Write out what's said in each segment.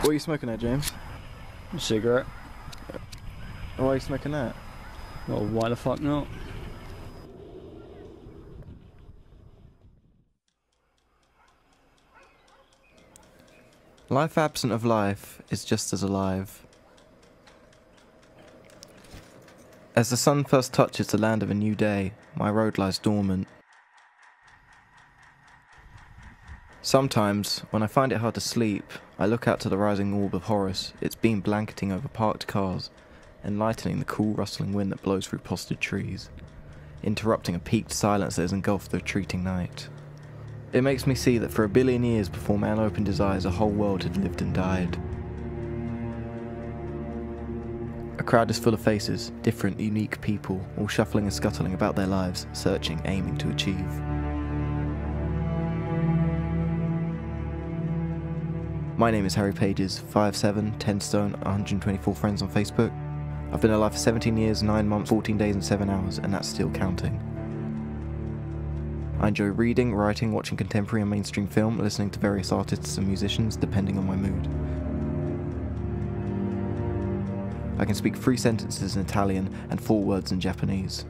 What are you smoking at, James? A cigarette? Why are you smoking that? Well, why the fuck not? Life absent of life is just as alive. As the sun first touches the land of a new day, my road lies dormant. Sometimes, when I find it hard to sleep, I look out to the rising orb of Horus, its beam blanketing over parked cars, enlightening the cool rustling wind that blows through postured trees, interrupting a peaked silence that has engulfed the retreating night. It makes me see that for 1 billion years before man opened his eyes, a whole world had lived and died. A crowd is full of faces, different, unique people, all shuffling and scuttling about their lives, searching, aiming to achieve. My name is Harry Pages, 5'7", 10 stone, 124 friends on Facebook. I've been alive for 17 years, 9 months, 14 days and 7 hours, and that's still counting. I enjoy reading, writing, watching contemporary and mainstream film, listening to various artists and musicians, depending on my mood. I can speak 3 sentences in Italian and 4 words in Japanese.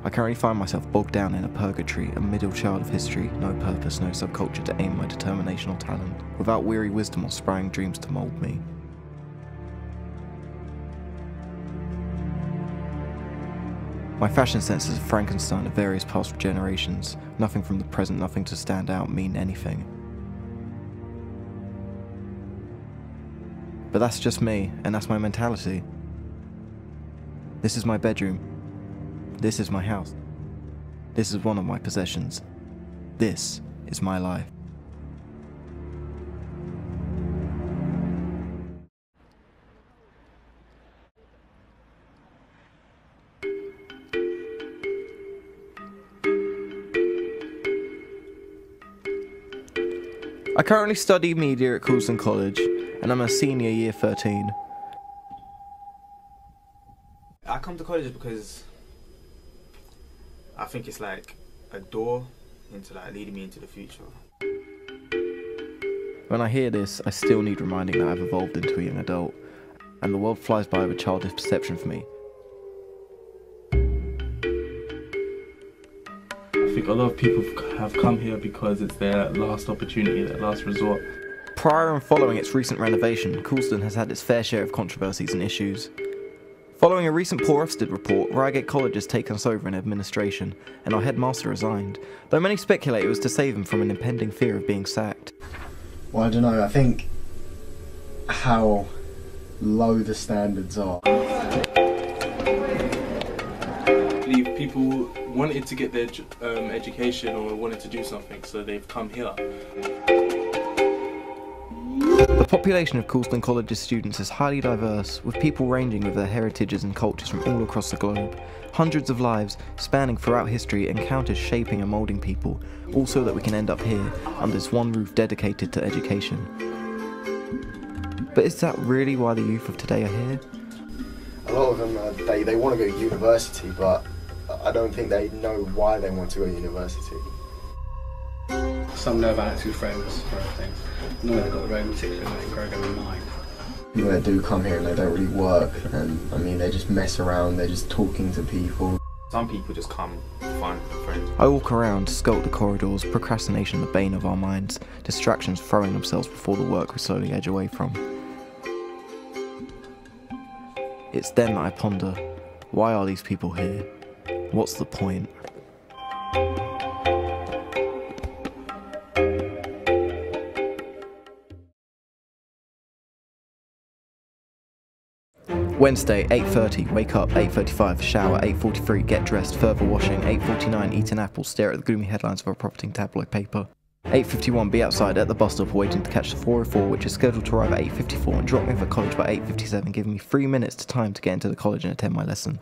I currently find myself bogged down in a purgatory, a middle child of history, no purpose, no subculture to aim my determination or talent, without weary wisdom or sprying dreams to mould me. My fashion sense is a Frankenstein of various past generations, nothing from the present, nothing to stand out, mean anything. But that's just me, and that's my mentality. This is my bedroom. This is my house. This is one of my possessions. This is my life. I currently study media at Coulston College, and I'm a senior year 13. I come to college because I think it's like a door into like leading me into the future. When I hear this, I still need reminding that I've evolved into a young adult, and the world flies by with childish perception for me. I think a lot of people have come here because it's their last opportunity, their last resort. Prior and following its recent renovation, Coulston has had its fair share of controversies and issues. Following a recent Poor Ofsted report, Reigate College has taken us over in administration, and our headmaster resigned, though many speculate it was to save him from an impending fear of being sacked. Well, I don't know, I think how low the standards are. I believe people wanted to get their education or wanted to do something, so they've come here. The population of Coulston College's students is highly diverse, with people ranging with their heritages and cultures from all across the globe. Hundreds of lives, spanning throughout history, encounters shaping and moulding people, all so that we can end up here, under this one roof dedicated to education. But is that really why the youth of today are here? A lot of them, they want to go to university, but I don't think they know why they want to go to university. Some know about it through friends or things. Normally they've got their own particular learning program in mind. People that do come here and they don't really work, and I mean they just mess around, they're just talking to people. Some people just come to find friends. I walk around, skulk the corridors, procrastination the bane of our minds, distractions throwing themselves before the work we slowly edge away from. It's then that I ponder, why are these people here? What's the point? Wednesday, 8:30, wake up, 8:35, shower, 8:43, get dressed, further washing, 8:49, eat an apple, stare at the gloomy headlines of a profiting tabloid paper. 8:51, be outside at the bus stop waiting to catch the 404, which is scheduled to arrive at 8:54 and drop me off at college by 8:57, giving me 3 minutes to time to get into the college and attend my lesson.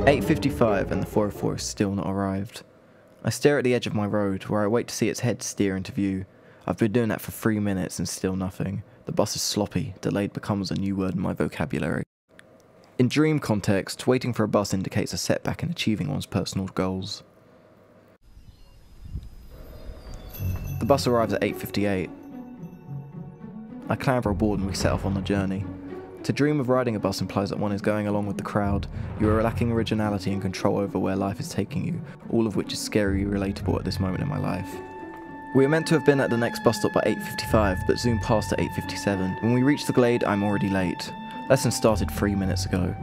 8:55 and the 404 is still not arrived. I stare at the edge of my road, where I wait to see its head steer into view. I've been doing that for 3 minutes and still nothing. The bus is sloppy, delayed becomes a new word in my vocabulary. In dream context, waiting for a bus indicates a setback in achieving one's personal goals. The bus arrives at 8:58. I clamber aboard and we set off on the journey. To dream of riding a bus implies that one is going along with the crowd. You are lacking originality and control over where life is taking you, all of which is scarily relatable at this moment in my life. We were meant to have been at the next bus stop by 8:55, but zoomed past at 8:57. When we reached the Glade, I'm already late. Lesson started 3 minutes ago.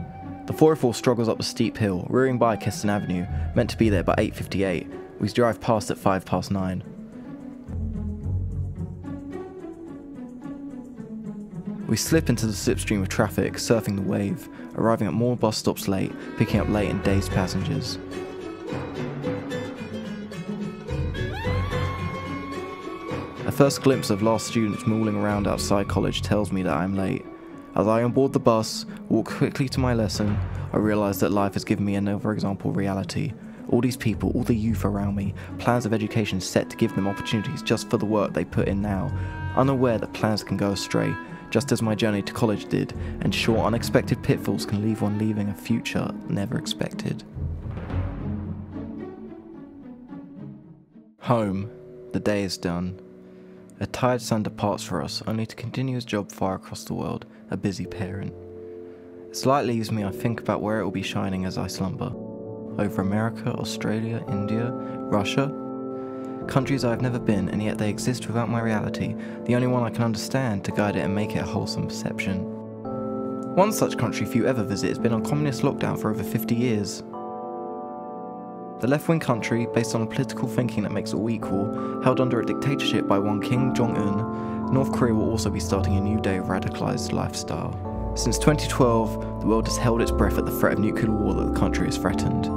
The 404 struggles up a steep hill, rearing by Keston Avenue, meant to be there by 8:58. We drive past at 9:05. We slip into the slipstream of traffic, surfing the wave, arriving at more bus stops late, picking up late and dazed passengers. A first glimpse of lost students mooling around outside college tells me that I'm late. As I onboard the bus, walk quickly to my lesson, I realise that life has given me another example of reality. All these people, all the youth around me, plans of education set to give them opportunities just for the work they put in now, unaware that plans can go astray, just as my journey to college did, and short unexpected pitfalls can leave one leaving a future never expected. Home. The day is done. A tired son departs for us, only to continue his job far across the world, a busy parent. As light leaves me, I think about where it will be shining as I slumber. Over America, Australia, India, Russia. Countries I have never been, and yet they exist without my reality, the only one I can understand to guide it and make it a wholesome perception. One such country few ever visit has been on communist lockdown for over 50 years. The left-wing country, based on a political thinking that makes all equal, held under a dictatorship by one Kim Jong-un, North Korea will also be starting a new day of radicalised lifestyle. Since 2012, the world has held its breath at the threat of nuclear war that the country has threatened.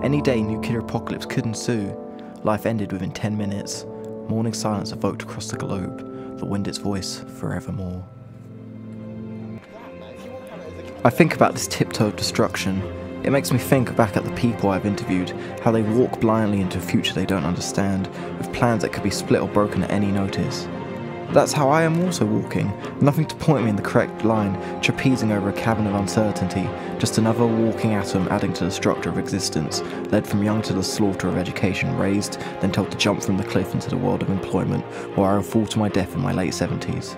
Any day nuclear apocalypse could ensue. Life ended within 10 minutes. Morning silence evoked across the globe, the wind its voice forevermore. I think about this tiptoe of destruction. It makes me think back at the people I've interviewed, how they walk blindly into a future they don't understand, with plans that could be split or broken at any notice. That's how I am also walking, nothing to point me in the correct line, trapezing over a cabin of uncertainty, just another walking atom adding to the structure of existence, led from young to the slaughter of education, raised, then told to jump from the cliff into the world of employment, where I will fall to my death in my late 70s.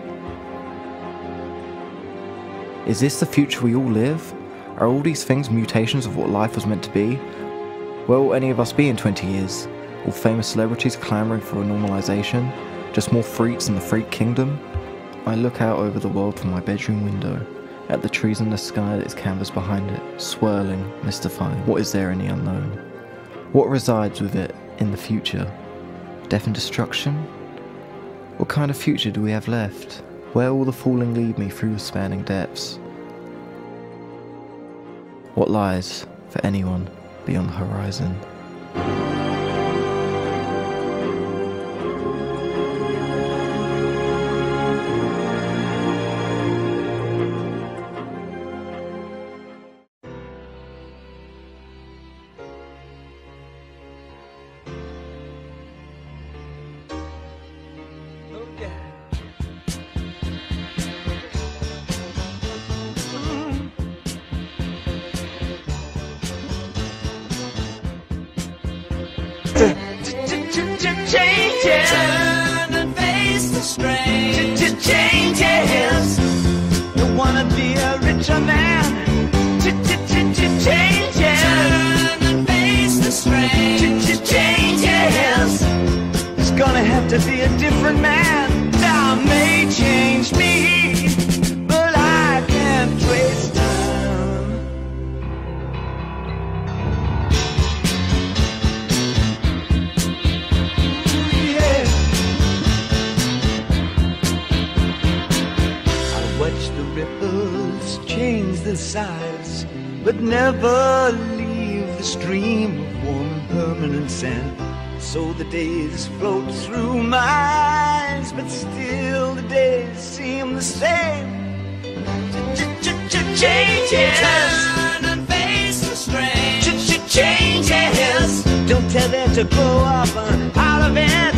Is this the future we all live? Are all these things mutations of what life was meant to be? Where will any of us be in 20 years? All famous celebrities clamouring for a normalisation? Just more freaks in the freak kingdom? I look out over the world from my bedroom window, at the trees and the sky that is canvas behind it, swirling, mystifying. What is there in the unknown? What resides with it in the future? Death and destruction? What kind of future do we have left? Where will the falling lead me through the spanning depths? What lies, for anyone, beyond the horizon? Turn and face the strain. Changes. You wanna be a richer man. Changes. Turn and face the strain. Changes. It's gonna have to be a different man. Time may change me, but I can't trace time. The sides, but never leave the stream of warm permanent sand. So the days float through my eyes, but still the days seem the same. Changes. Turn and face the strange. Changes. Don't tell them to grow up out of it.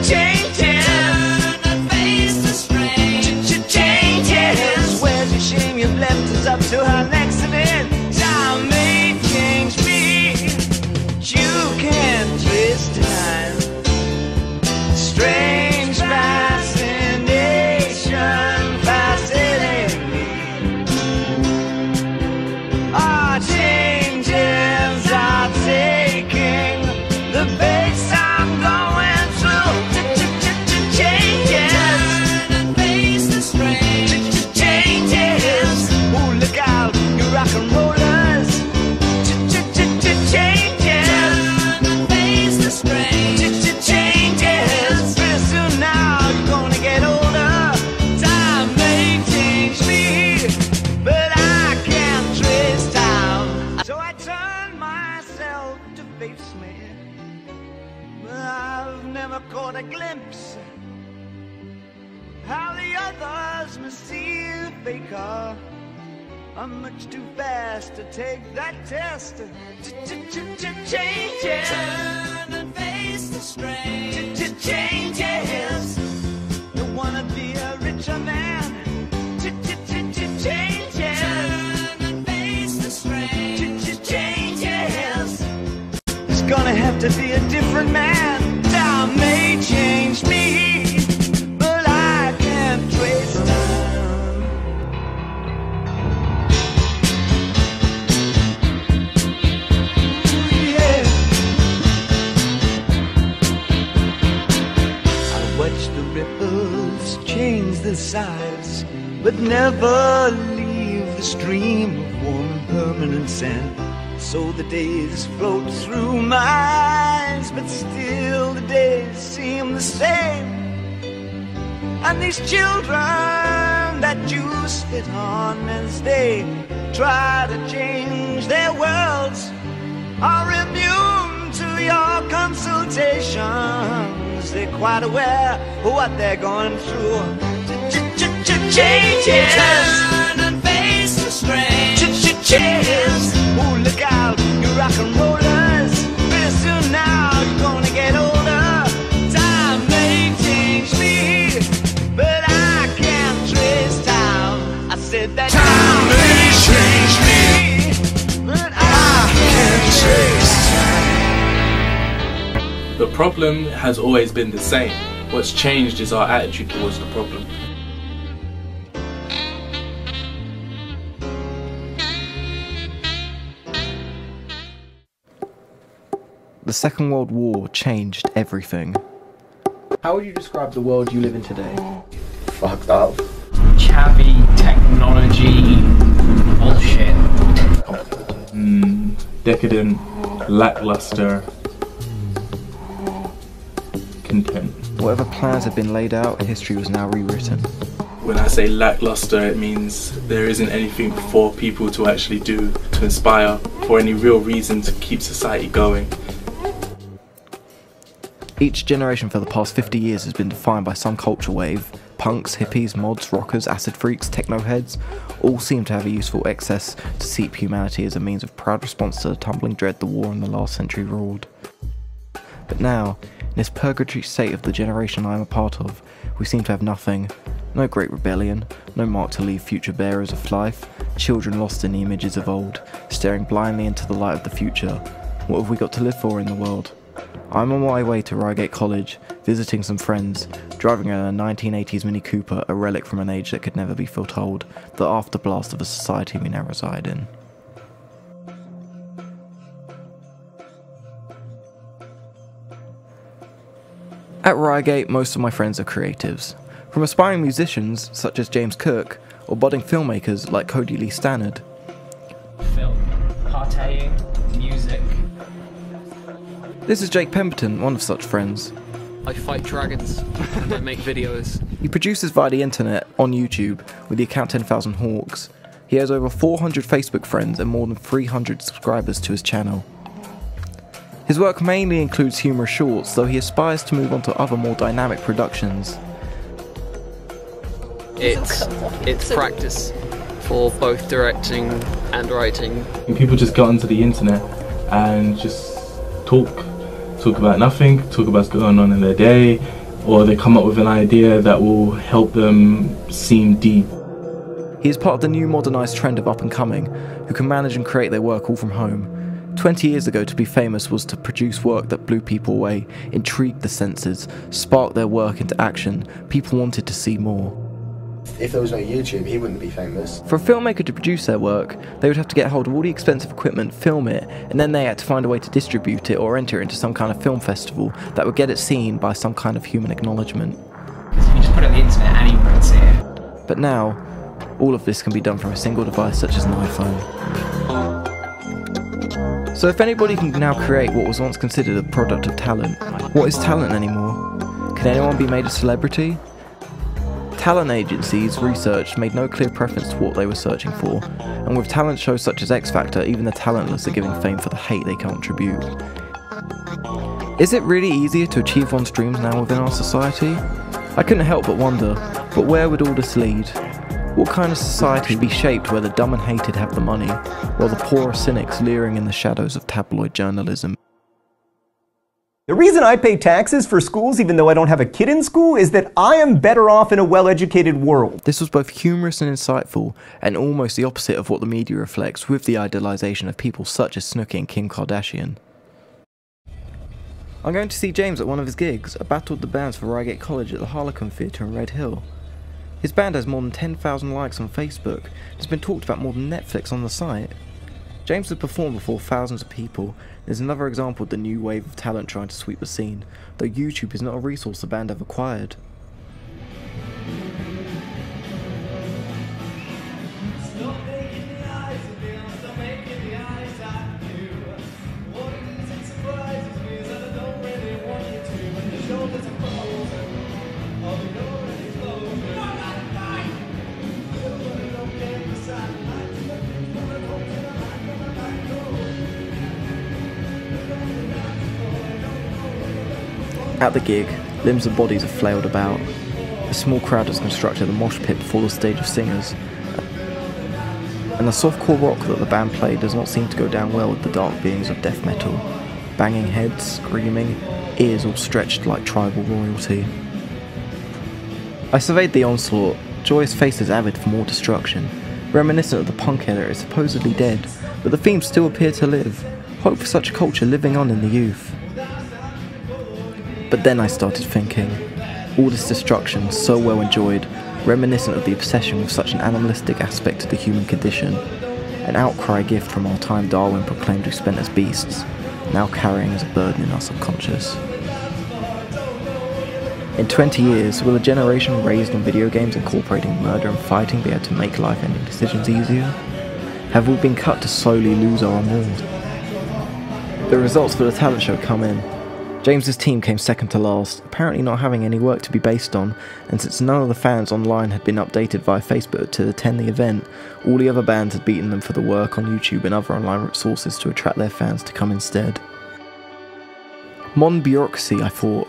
Changes. Turn and face the strange. Changes. Where's your shame? You've left us up to face me, but I've never caught a glimpse how the others must see the faker. I'm much too fast to take that test. Changes. Turn and face the strain. Changes. You wanna be a richer man. Changes. Turn and face the strain. Changes. It's gonna have to be a different man. Time may change me, but I can't trace time. Yeah. I watch the ripples change their size, but never leave the stream of warm permanent sand. So the days float through my eyes, but still the days seem the same. And these children that you spit on as they try to change their worlds are immune to your consultations. They're quite aware of what they're going through. Changes. Turn and face the strain. Changes. Oh, look out, you rock and rollers. Pretty soon now you're gonna get older. Time may change me, but I can't trace time. I said that time may change me, but I can't trace time. The problem has always been the same. What's changed is our attitude towards the problem. The Second World War changed everything. How would you describe the world you live in today? Fucked up. Chavvy technology bullshit. Decadent, lackluster, content. Whatever plans had been laid out, history was now rewritten. When I say lackluster, it means there isn't anything for people to actually do, to inspire, for any real reason to keep society going. Each generation for the past 50 years has been defined by some culture wave. Punks, hippies, mods, rockers, acid freaks, techno heads all seem to have a useful excess to seep humanity as a means of proud response to the tumbling dread the war in the last century ruled. But now, in this purgatory state of the generation I am a part of, we seem to have nothing. No great rebellion, no mark to leave future bearers of life, children lost in the images of old, staring blindly into the light of the future. What have we got to live for in the world? I'm on my way to Reigate College, visiting some friends, driving a 1980s Mini Cooper, a relic from an age that could never be foretold, the afterblast of the society we now reside in. At Reigate, most of my friends are creatives. From aspiring musicians, such as James Cook, or budding filmmakers like Cody Lee Stannard. Film, partying, music. This is Jake Pemberton, one of such friends. I fight dragons and I make videos. He produces via the internet, on YouTube, with the account 10,000 Hawks. He has over 400 Facebook friends and more than 300 subscribers to his channel. His work mainly includes humorous shorts, though he aspires to move on to other more dynamic productions. It's practice for both directing and writing. And people just go onto the internet and just talk about nothing, talk about what's going on in their day, or they come up with an idea that will help them seem deep. He is part of the new modernised trend of up and coming, who can manage and create their work all from home. 20 years ago, to be famous was to produce work that blew people away, intrigued the senses, sparked their work into action. People wanted to see more. If there was no YouTube, he wouldn't be famous. For a filmmaker to produce their work, they would have to get hold of all the expensive equipment, film it, and then they had to find a way to distribute it or enter it into some kind of film festival that would get it seen by some kind of human acknowledgement. Because if you just put it on the internet, anyone can see it. But now, all of this can be done from a single device such as an iPhone. So if anybody can now create what was once considered a product of talent, what is talent anymore? Can anyone be made a celebrity? Talent agencies research made no clear preference to what they were searching for, and with talent shows such as X Factor, even the talentless are given fame for the hate they contribute. Is it really easier to achieve one's dreams now within our society? I couldn't help but wonder, but where would all this lead? What kind of society would be shaped where the dumb and hated have the money, while the poor are cynics leering in the shadows of tabloid journalism? The reason I pay taxes for schools even though I don't have a kid in school is that I am better off in a well-educated world. This was both humorous and insightful, and almost the opposite of what the media reflects with the idealisation of people such as Snooki and Kim Kardashian. I'm going to see James at one of his gigs. I battled the bands for Reigate College at the Harlequin Theatre in Red Hill. His band has more than 10,000 likes on Facebook. It's been talked about more than Netflix on the site. James has performed before thousands of people. There's another example of the new wave of talent trying to sweep the scene, though YouTube is not a resource the band have acquired. At the gig, limbs and bodies are flailed about. A small crowd has constructed a mosh pit before the stage of singers, and the softcore rock that the band played does not seem to go down well with the dark beings of death metal. Banging heads, screaming, ears all stretched like tribal royalty. I surveyed the onslaught, joyous faces avid for more destruction. Reminiscent of the punk era is supposedly dead, but the themes still appear to live. Hope for such a culture living on in the youth. But then I started thinking, all this destruction, so well enjoyed, reminiscent of the obsession with such an animalistic aspect of the human condition, an outcry gift from our time Darwin proclaimed we spent as beasts, now carrying as a burden in our subconscious. In 20 years, will a generation raised on video games incorporating murder and fighting be able to make life-ending decisions easier? Have we been cut to slowly lose our amour? The results for the talent show come in. James's team came second to last, apparently not having any work to be based on, and since none of the fans online had been updated via Facebook to attend the event, all the other bands had beaten them for the work on YouTube and other online sources to attract their fans to come instead. Modern bureaucracy, I thought.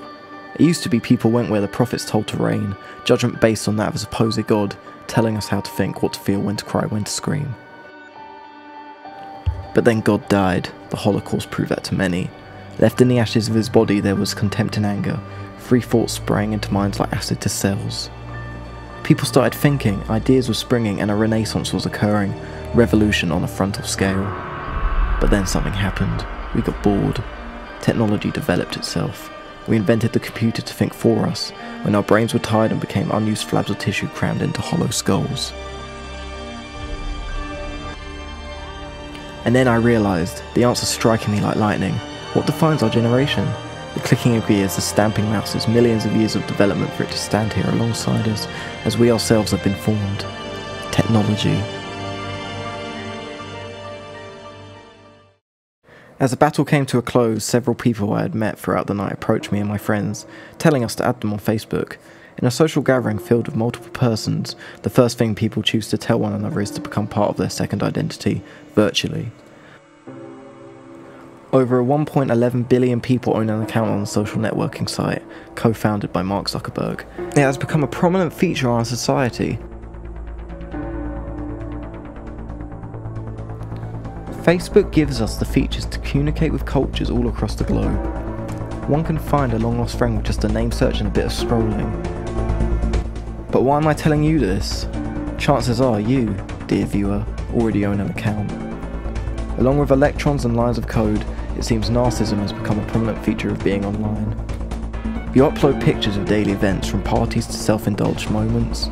It used to be people went where the prophets told to reign, judgment based on that of a supposed god, telling us how to think, what to feel, when to cry, when to scream. But then God died. The Holocaust proved that to many. Left in the ashes of his body there was contempt and anger, free thoughts sprang into minds like acid to cells. People started thinking, ideas were springing and a renaissance was occurring, revolution on a frontal scale. But then something happened. We got bored. Technology developed itself. We invented the computer to think for us, when our brains were tired and became unused flabs of tissue crammed into hollow skulls. And then I realised, the answer striking me like lightning. What defines our generation? The clicking of gears, the stamping mouses, millions of years of development for it to stand here alongside us, as we ourselves have been formed. Technology. As the battle came to a close, several people I had met throughout the night approached me and my friends, telling us to add them on Facebook. In a social gathering filled with multiple persons, the first thing people choose to tell one another is to become part of their second identity, virtually. Over 1.11 billion people own an account on the social networking site, co-founded by Mark Zuckerberg. It has become a prominent feature of our society. Facebook gives us the features to communicate with cultures all across the globe. One can find a long-lost friend with just a name search and a bit of scrolling. But why am I telling you this? Chances are you, dear viewer, already own an account. Along with electrons and lines of code, it seems narcissism has become a prominent feature of being online. You upload pictures of daily events, from parties to self-indulged moments,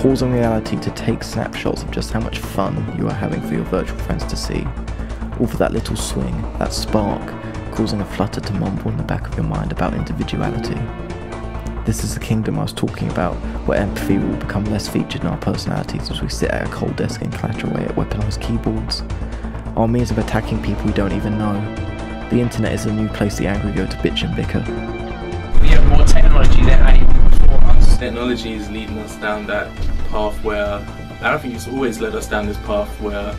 pause on reality to take snapshots of just how much fun you are having for your virtual friends to see, all for that little swing, that spark, causing a flutter to mumble in the back of your mind about individuality. This is the kingdom I was talking about, where empathy will become less featured in our personalities as we sit at a cold desk and clatter away at weaponized keyboards. Our means of attacking people we don't even know. The internet is a new place the angry go to bitch and bicker. We have more technology than anyone before us. Technology is leading us down that path where, I think it's always led us down this path where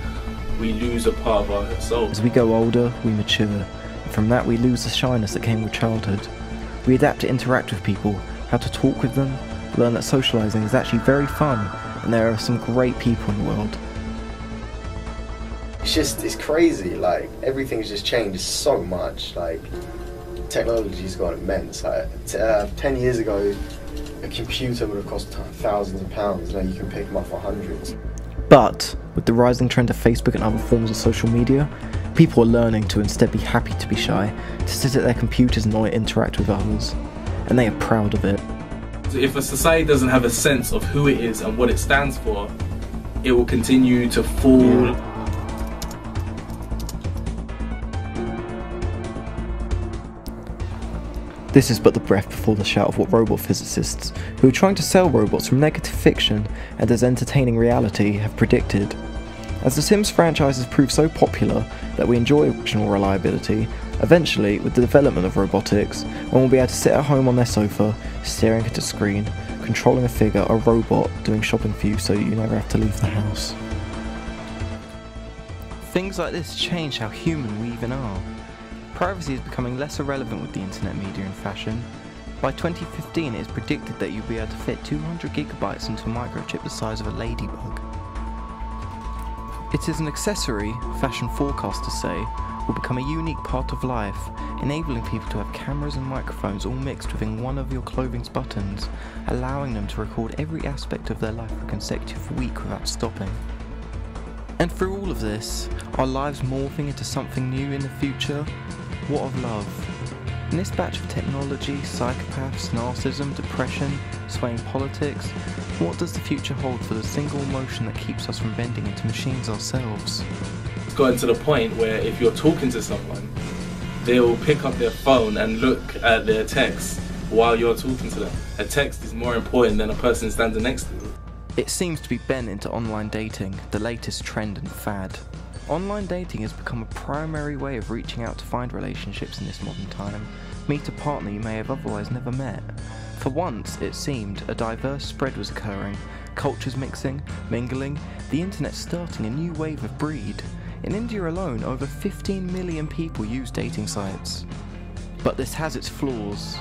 we lose a part of our soul. As we go older, we mature. from that we lose the shyness that came with childhood. We adapt to interact with people, how to talk with them, learn that socialising is actually very fun, and there are some great people in the world. It's crazy, like, everything's just changed so much, like, technology's gone immense. Like, 10 years ago, a computer would have cost thousands of pounds, now you can pick them up for hundreds. But, with the rising trend of Facebook and other forms of social media, people are learning to instead be happy to be shy, to sit at their computers and not interact with others, and they are proud of it. If a society doesn't have a sense of who it is and what it stands for, it will continue to fall. Yeah. This is but the breath before the shout of what robot physicists, who are trying to sell robots from negative fiction and as entertaining reality, have predicted. As the Sims franchise has proved so popular that we enjoy original reliability, eventually, with the development of robotics, one will be able to sit at home on their sofa, staring at a screen, controlling a figure, a robot, doing shopping for you so you never have to leave the house. Things like this change how human we even are. Privacy is becoming less irrelevant with the internet media and fashion. By 2015 it is predicted that you'll be able to fit 200 gigabytes into a microchip the size of a ladybug. It is an accessory, fashion forecasters say, will become a unique part of life, enabling people to have cameras and microphones all mixed within one of your clothing's buttons, allowing them to record every aspect of their life for a consecutive week without stopping. And through all of this, our lives morphing into something new in the future? What of love? In this batch of technology, psychopaths, narcissism, depression, swaying politics, what does the future hold for the single emotion that keeps us from bending into machines ourselves? It's gotten to the point where if you're talking to someone, they'll pick up their phone and look at their text while you're talking to them. A text is more important than a person standing next to you. It seems to be bent into online dating, the latest trend and fad. Online dating has become a primary way of reaching out to find relationships in this modern time. Meet a partner you may have otherwise never met. For once, it seemed, a diverse spread was occurring, cultures mixing, mingling, the internet starting a new wave of breed. In India alone, over 15 million people use dating sites. But this has its flaws.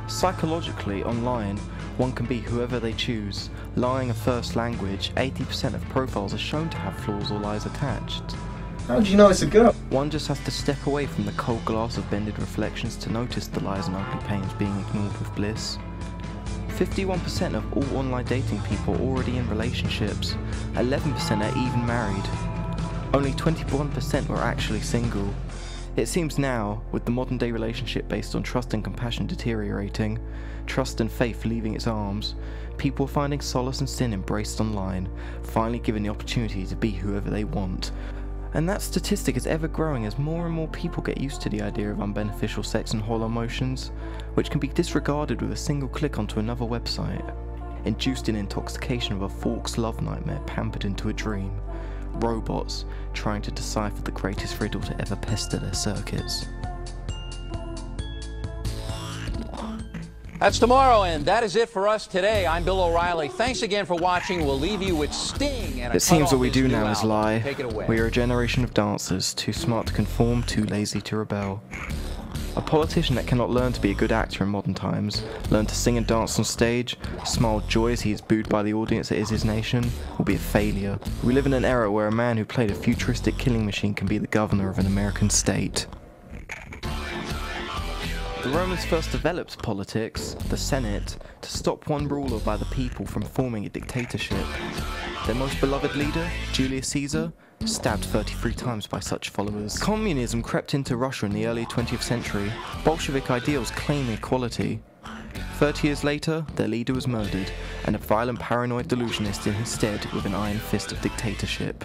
Psychologically, online, one can be whoever they choose. Lying a first language, 80% of profiles are shown to have flaws or lies attached. How do you know it's a girl? One just has to step away from the cold glass of bended reflections to notice the lies and ugly pains being ignored with bliss. 51% of all online dating people are already in relationships, 11% are even married. Only 21% were actually single. It seems now, with the modern day relationship based on trust and compassion deteriorating, trust and faith leaving its arms, people are finding solace and sin embraced online, finally given the opportunity to be whoever they want. And that statistic is ever growing as more and more people get used to the idea of unbeneficial sex and hollow emotions, which can be disregarded with a single click onto another website. Induced in intoxication of a false love nightmare pampered into a dream. Robots trying to decipher the greatest riddle to ever pester their circuits. That's tomorrow, and that is it for us today. I'm Bill O'Reilly. Thanks again for watching. We'll leave you with Sting. And it seems what we do now is lie. We are a generation of dancers, too smart to conform, too lazy to rebel. A politician that cannot learn to be a good actor in modern times, learn to sing and dance on stage, smile joy as he is booed by the audience that is his nation, will be a failure. We live in an era where a man who played a futuristic killing machine can be the governor of an American state. The Romans first developed politics, the Senate, to stop one ruler by the people from forming a dictatorship. Their most beloved leader, Julius Caesar, stabbed 33 times by such followers. Communism crept into Russia in the early 20th century, Bolshevik ideals claiming equality. 30 years later, their leader was murdered, and a violent paranoid delusionist in his stead with an iron fist of dictatorship.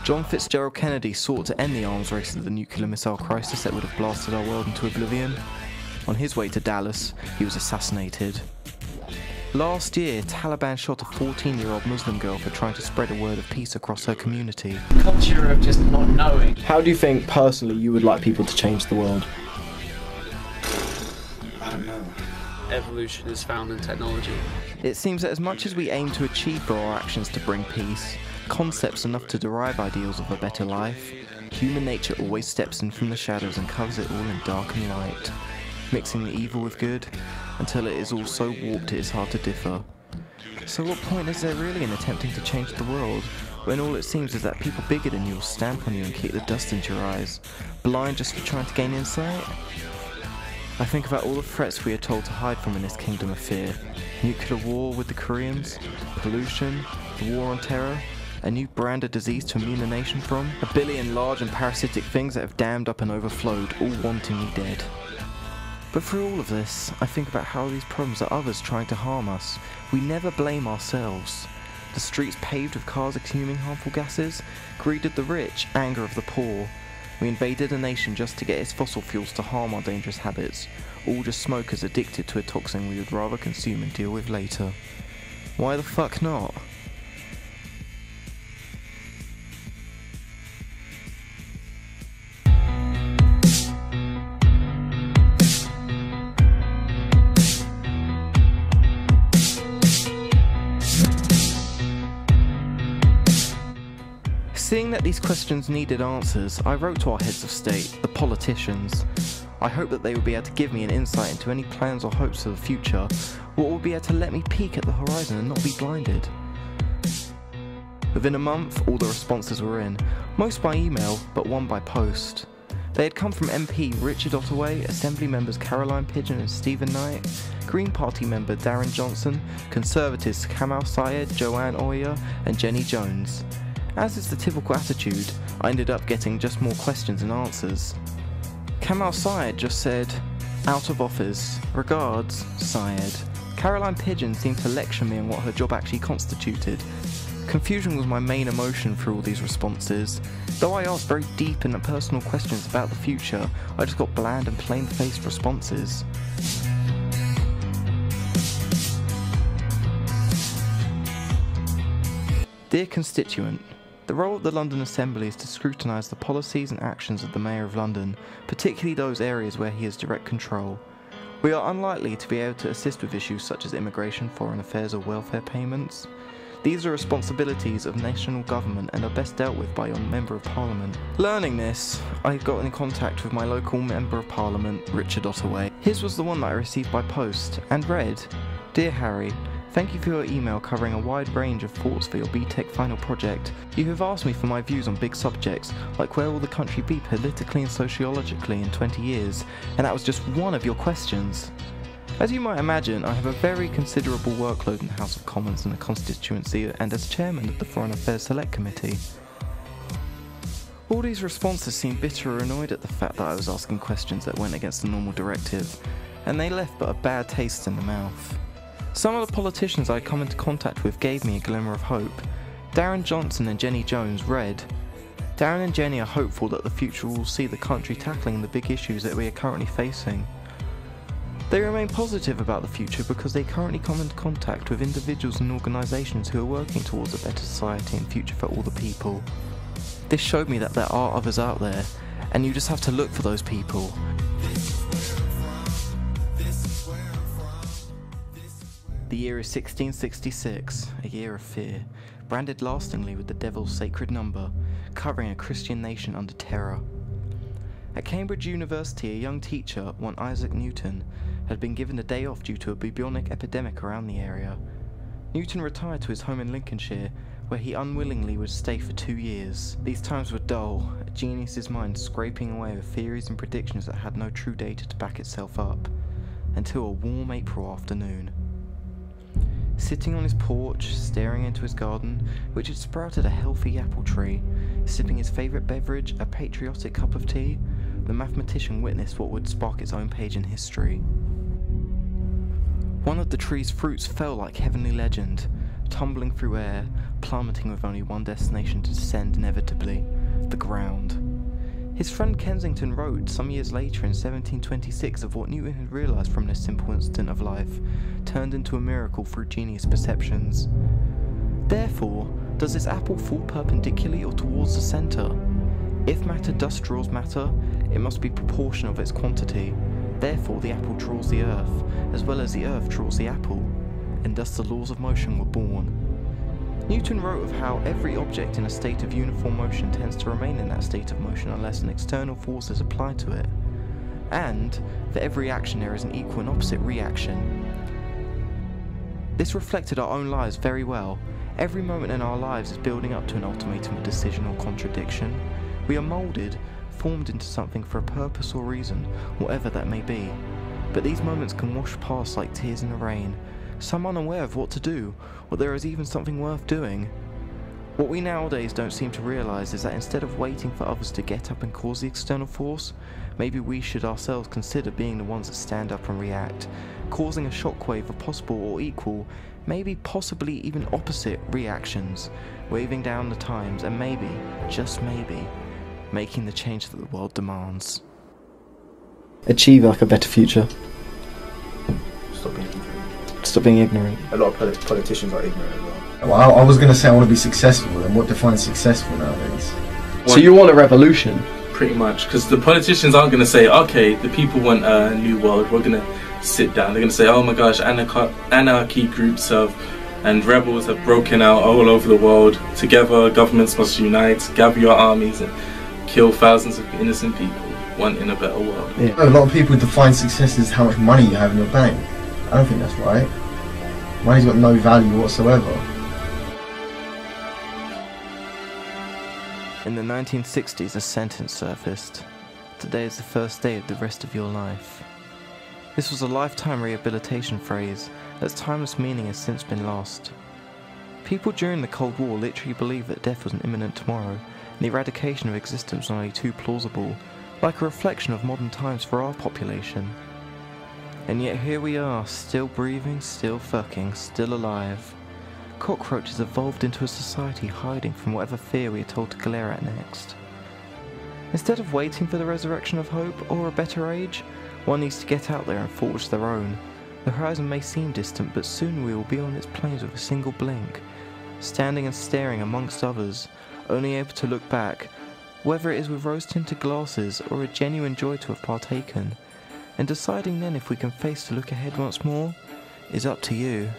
John Fitzgerald Kennedy sought to end the arms race of the nuclear missile crisis that would have blasted our world into oblivion. On his way to Dallas, he was assassinated. Last year, Taliban shot a 14-year-old Muslim girl for trying to spread a word of peace across her community. Culture of just not knowing. How do you think, personally, you would like people to change the world? I don't know. Evolution is found in technology. It seems that as much as we aim to achieve through our actions to bring peace, concepts enough to derive ideals of a better life, human nature always steps in from the shadows and covers it all in dark and light, mixing the evil with good, until it is all so warped it is hard to differ. So what point is there really in attempting to change the world, when all it seems is that people bigger than you will stamp on you and kick the dust into your eyes, blind just for trying to gain insight? I think about all the threats we are told to hide from in this kingdom of fear. Nuclear war with the Koreans, pollution, the war on terror, a new brand of disease to immune a nation from, a billion large and parasitic things that have dammed up and overflowed, all wanting me dead. But through all of this, I think about how these problems are others trying to harm us. We never blame ourselves. The streets paved with cars exhuming harmful gases, greed of the rich, anger of the poor. We invaded a nation just to get its fossil fuels to harm our dangerous habits, all just smokers addicted to a toxin we would rather consume and deal with later. Why the fuck not? Seeing that these questions needed answers, I wrote to our heads of state, the politicians. I hope that they will be able to give me an insight into any plans or hopes for the future, or will be able to let me peek at the horizon and not be blinded. Within a month, all the responses were in, most by email, but one by post. They had come from MP Richard Ottaway, Assembly members Caroline Pigeon and Stephen Knight, Green Party member Darren Johnson, Conservatives Kamal Syed, Joanne Oyer and Jenny Jones. As is the typical attitude, I ended up getting just more questions and answers. Kamal Syed just said, "Out of office. Regards, Syed." Caroline Pigeon seemed to lecture me on what her job actually constituted. Confusion was my main emotion through all these responses. Though I asked very deep and personal questions about the future, I just got bland and plain-faced responses. Dear constituent, the role of the London Assembly is to scrutinise the policies and actions of the Mayor of London, particularly those areas where he has direct control. We are unlikely to be able to assist with issues such as immigration, foreign affairs or welfare payments. These are responsibilities of national government and are best dealt with by your Member of Parliament. Learning this, I got in contact with my local Member of Parliament, Richard Ottaway. His was the one that I received by post, and read, "Dear Harry, thank you for your email covering a wide range of thoughts for your BTEC final project. You have asked me for my views on big subjects, like where will the country be politically and sociologically in 20 years, and that was just one of your questions. As you might imagine, I have a very considerable workload in the House of Commons and the constituency, and as chairman of the Foreign Affairs Select Committee." All these responses seemed bitter or annoyed at the fact that I was asking questions that went against the normal directive, and they left but a bad taste in the mouth. Some of the politicians I come into contact with gave me a glimmer of hope. Darren Johnson and Jenny Jones read, "Darren and Jenny are hopeful that the future will see the country tackling the big issues that we are currently facing. They remain positive about the future because they currently come into contact with individuals and organisations who are working towards a better society and future for all the people. This showed me that there are others out there, and you just have to look for those people." The year is 1666, a year of fear, branded lastingly with the devil's sacred number, covering a Christian nation under terror. At Cambridge University, a young teacher, one Isaac Newton, had been given a day off due to a bubonic epidemic around the area. Newton retired to his home in Lincolnshire, where he unwillingly would stay for 2 years. These times were dull, a genius's mind scraping away with theories and predictions that had no true data to back itself up, until a warm April afternoon. Sitting on his porch, staring into his garden, which had sprouted a healthy apple tree, sipping his favourite beverage, a patriotic cup of tea, the mathematician witnessed what would spark its own page in history. One of the tree's fruits fell like heavenly legend, tumbling through air, plummeting with only one destination to descend inevitably, the ground. His friend Kensington wrote, some years later in 1726, of what Newton had realised from this simple incident of life, turned into a miracle through genius perceptions. Therefore, does this apple fall perpendicularly or towards the centre? If matter thus draws matter, it must be proportion of its quantity. Therefore the apple draws the earth, as well as the earth draws the apple, and thus the laws of motion were born. Newton wrote of how every object in a state of uniform motion tends to remain in that state of motion unless an external force is applied to it, and for every action there is an equal and opposite reaction. This reflected our own lives very well. Every moment in our lives is building up to an ultimatum of decision or contradiction. We are moulded, formed into something for a purpose or reason, whatever that may be. But these moments can wash past like tears in the rain, some unaware of what to do, or there is even something worth doing. What we nowadays don't seem to realise is that instead of waiting for others to get up and cause the external force, maybe we should ourselves consider being the ones that stand up and react, causing a shockwave of possible or equal, maybe possibly even opposite reactions, waving down the times and maybe, just maybe, making the change that the world demands. Achieve like a better future. Stop being ignorant. A lot of politicians are ignorant as well. Well, I was going to say I want to be successful, and what defines successful nowadays? So you want a revolution? Pretty much, because the politicians aren't going to say, okay, the people want a new world, we're going to sit down. They're going to say, oh my gosh, anarchy groups and rebels have broken out all over the world. Together, governments must unite, gather your armies and kill thousands of innocent people, wanting a better world. Yeah. A lot of people define success as how much money you have in your bank. I don't think that's right. Money's got no value whatsoever. In the 1960s, a sentence surfaced. Today is the first day of the rest of your life. This was a lifetime rehabilitation phrase that's timeless meaning has since been lost. People during the Cold War literally believed that death was an imminent tomorrow, and the eradication of existence was only too plausible, like a reflection of modern times for our population. And yet here we are, still breathing, still fucking, still alive. Cockroaches evolved into a society hiding from whatever fear we are told to glare at next. Instead of waiting for the resurrection of hope or a better age, one needs to get out there and forge their own. The horizon may seem distant, but soon we will be on its plains with a single blink, standing and staring amongst others, only able to look back, whether it is with rose-tinted glasses or a genuine joy to have partaken, and deciding then if we can face to look ahead once more is up to you.